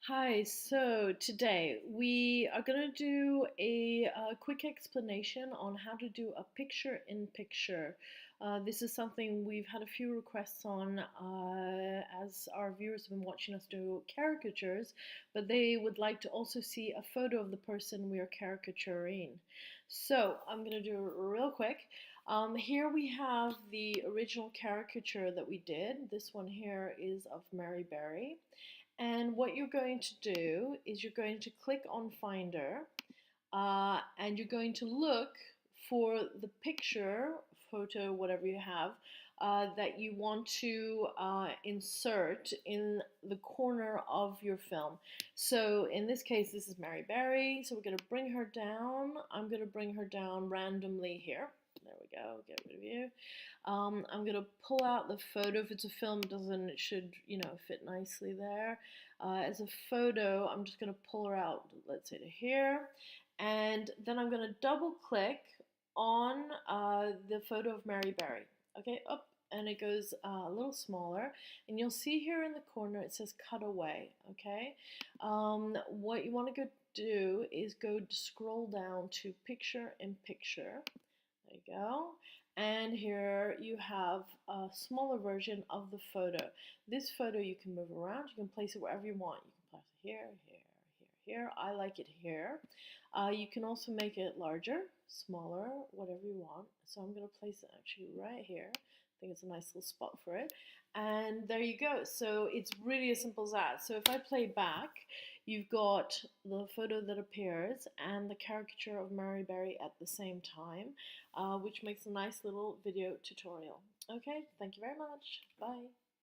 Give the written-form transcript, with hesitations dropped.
Hi, so today we are going to do a quick explanation on how to do a picture-in-picture. This is something we've had a few requests on as our viewers have been watching us do caricatures, but they would like to also see a photo of the person we are caricaturing. So I'm going to do it real quick. Here we have the original caricature that we did. This one here is of Mary Berry. And what you're going to do is you're going to click on Finder and you're going to look for the picture, photo, whatever you have, that you want to insert in the corner of your film. So in this case, this is Mary Berry. So we're going to bring her down. I'm going to bring her down randomly here. There we go, get rid of you. I'm going to pull out the photo. If it's a film, it should, fit nicely there. As a photo, I'm just going to pull her out, let's say to here. And then I'm going to double click on the photo of Mary Berry. Okay, up, and it goes a little smaller. And you'll see here in the corner, it says cut away, okay? What you want to go do is scroll down to picture in picture. There you go. And here you have a smaller version of the photo. This photo you can move around. You can place it wherever you want. You can place it here, here, here, here. I like it here. You can also make it larger, smaller, whatever you want. So I'm going to place it actually right here. I think it's a nice little spot for it. And there you go. So it's really as simple as that. So if I play back, you've got the photo that appears and the caricature of Mary Berry at the same time, which makes a nice little video tutorial. Okay, thank you very much. Bye.